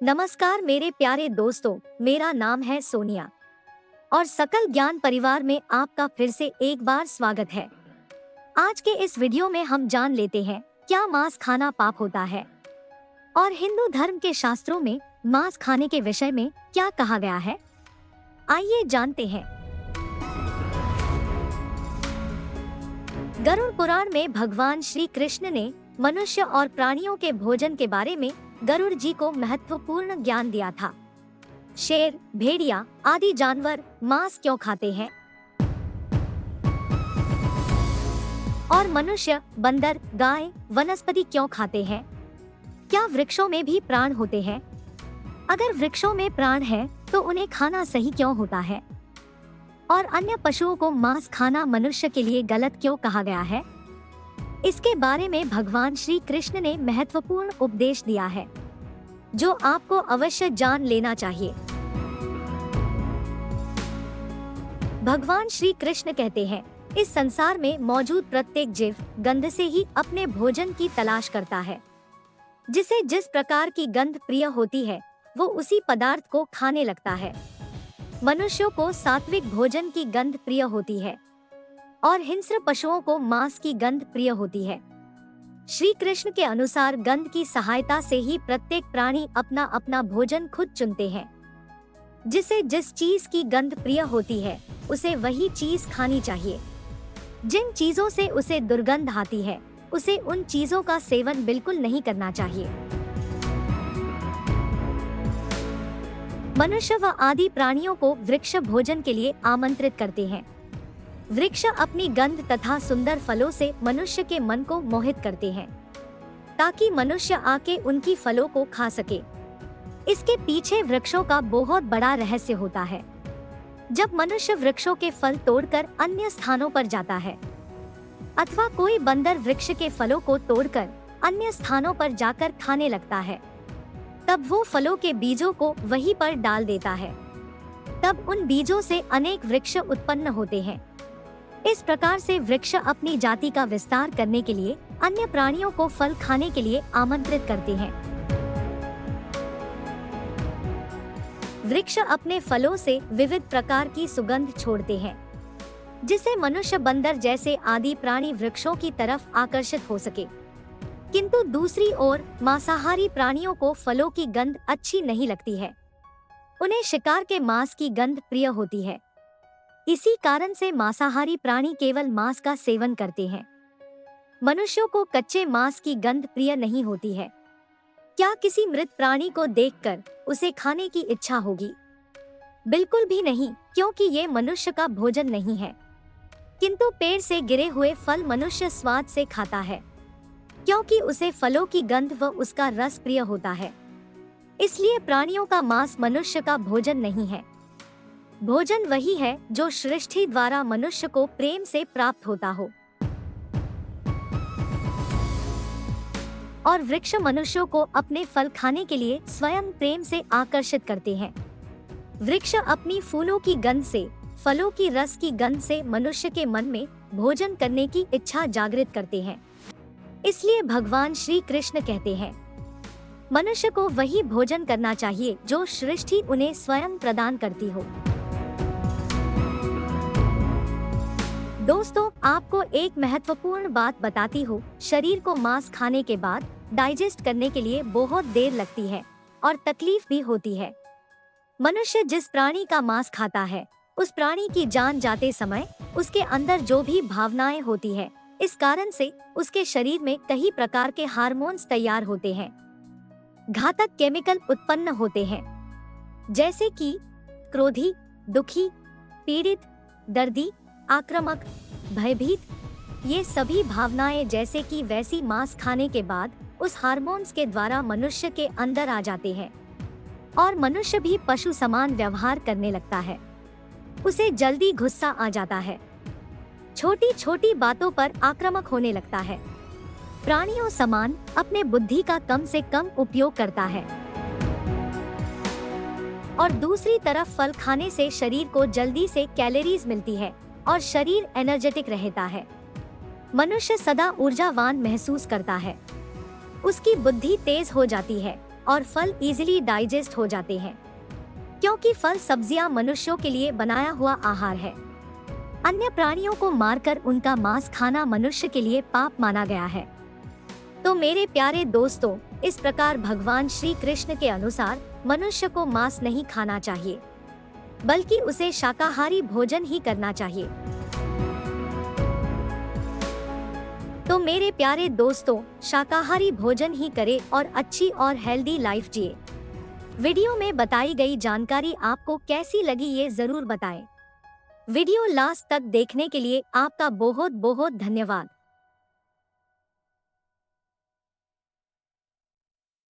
नमस्कार मेरे प्यारे दोस्तों, मेरा नाम है सोनिया और सकल ज्ञान परिवार में आपका फिर से एक बार स्वागत है। आज के इस वीडियो में हम जान लेते हैं क्या मांस खाना पाप होता है और हिंदू धर्म के शास्त्रों में मांस खाने के विषय में क्या कहा गया है। आइए जानते हैं। गरुड़ पुराण में भगवान श्री कृष्ण ने मनुष्य और प्राणियों के भोजन के बारे में गरुड़ जी को महत्वपूर्ण ज्ञान दिया था। शेर, भेड़िया आदि जानवर मांस क्यों खाते हैं और मनुष्य, बंदर, गाय, वनस्पति क्यों खाते हैं? क्या वृक्षों में भी प्राण होते हैं? अगर वृक्षों में प्राण है तो उन्हें खाना सही क्यों होता है? और अन्य पशुओं को मांस खाना मनुष्य के लिए गलत क्यों कहा गया है? इसके बारे में भगवान श्री कृष्ण ने महत्वपूर्ण उपदेश दिया है जो आपको अवश्य जान लेना चाहिए। भगवान श्री कृष्ण कहते हैं, इस संसार में मौजूद प्रत्येक जीव गंध से ही अपने भोजन की तलाश करता है। जिसे जिस प्रकार की गंध प्रिय होती है वो उसी पदार्थ को खाने लगता है। मनुष्यों को सात्विक भोजन की गंध प्रिय होती है और हिंस्र पशुओं को मांस की गंध प्रिय होती है। श्री कृष्ण के अनुसार गंध की सहायता से ही प्रत्येक प्राणी अपना अपना भोजन खुद चुनते हैं। जिसे जिस चीज की गंध प्रिय होती है उसे वही चीज खानी चाहिए। जिन चीजों से उसे दुर्गंध आती है उसे उन चीजों का सेवन बिल्कुल नहीं करना चाहिए। मनुष्य व आदि प्राणियों को वृक्ष भोजन के लिए आमंत्रित करते हैं। वृक्ष अपनी गंध तथा सुंदर फलों से मनुष्य के मन को मोहित करते हैं ताकि मनुष्य आके उनकी फलों को खा सके। इसके पीछे वृक्षों का बहुत बड़ा रहस्य होता है। जब मनुष्य वृक्षों के फल तोड़कर अन्य स्थानों पर जाता है अथवा कोई बंदर वृक्ष के फलों को तोड़कर अन्य स्थानों पर जाकर खाने लगता है तब वो फलों के बीजों को वहीं पर डाल देता है। तब उन बीजों से अनेक वृक्ष उत्पन्न होते हैं। इस प्रकार से वृक्ष अपनी जाति का विस्तार करने के लिए अन्य प्राणियों को फल खाने के लिए आमंत्रित करते हैं। वृक्ष अपने फलों से विविध प्रकार की सुगंध छोड़ते हैं जिससे मनुष्य, बंदर जैसे आदि प्राणी वृक्षों की तरफ आकर्षित हो सके। किंतु दूसरी ओर मांसाहारी प्राणियों को फलों की गंध अच्छी नहीं लगती है। उन्हें शिकार के मांस की गंध प्रिय होती है। इसी कारण से मांसाहारी प्राणी केवल मांस का सेवन करते हैं। मनुष्यों को कच्चे मांस की गंध प्रिय नहीं होती है। क्या किसी मृत प्राणी को देखकर उसे खाने की इच्छा होगी? बिल्कुल भी नहीं, क्योंकि ये मनुष्य का भोजन नहीं है। किंतु पेड़ से गिरे हुए फल मनुष्य स्वाद से खाता है क्योंकि उसे फलों की गंध व उसका रस प्रिय होता है। इसलिए प्राणियों का मांस मनुष्य का भोजन नहीं है। भोजन वही है जो सृष्टि द्वारा मनुष्य को प्रेम से प्राप्त होता हो। और वृक्ष मनुष्यों को अपने फल खाने के लिए स्वयं प्रेम से आकर्षित करते हैं। वृक्ष अपनी फूलों की गंध से, फलों की रस की गंध से मनुष्य के मन में भोजन करने की इच्छा जागृत करते हैं। इसलिए भगवान श्री कृष्ण कहते हैं, मनुष्य को वही भोजन करना चाहिए जो सृष्टि उन्हें स्वयं प्रदान करती हो। दोस्तों, आपको एक महत्वपूर्ण बात बताती हूँ। शरीर को मांस खाने के बाद डाइजेस्ट करने के लिए बहुत देर लगती है और तकलीफ भी होती है। मनुष्य जिस प्राणी का मांस खाता है उस प्राणी की जान जाते समय उसके अंदर जो भी भावनाएं होती है, इस कारण से उसके शरीर में कई प्रकार के हार्मोन्स तैयार होते हैं। घातक केमिकल उत्पन्न होते हैं जैसे कि क्रोधी, दुखी, पीड़ित, दर्दी, आक्रामक, भयभीत। ये सभी भावनाएं जैसे कि वैसी मांस खाने के बाद उस हार्मोन्स के द्वारा मनुष्य के अंदर आ जाते हैं और मनुष्य भी पशु समान व्यवहार करने लगता है। उसे जल्दी गुस्सा आ जाता है, छोटी छोटी बातों पर आक्रामक होने लगता है, प्राणियों समान अपने बुद्धि का कम से कम उपयोग करता है। और दूसरी तरफ फल खाने से शरीर को जल्दी से कैलोरीज मिलती है और शरीर एनर्जेटिक रहता है। मनुष्य सदा ऊर्जावान महसूस करता है। उसकी बुद्धि तेज हो जाती है और फल इजीली डाइजेस्ट हो जाते हैं, क्योंकि फल सब्जियां मनुष्यों के लिए बनाया हुआ आहार है। अन्य प्राणियों को मारकर उनका मांस खाना मनुष्य के लिए पाप माना गया है। तो मेरे प्यारे दोस्तों, इस प्रकार भगवान श्री कृष्ण के अनुसार मनुष्य को मांस नहीं खाना चाहिए, बल्कि उसे शाकाहारी भोजन ही करना चाहिए। तो मेरे प्यारे दोस्तों, शाकाहारी भोजन ही करें और अच्छी और हेल्दी लाइफ जिए। वीडियो में बताई गई जानकारी आपको कैसी लगी ये जरूर बताएं। वीडियो लास्ट तक देखने के लिए आपका बहुत बहुत धन्यवाद।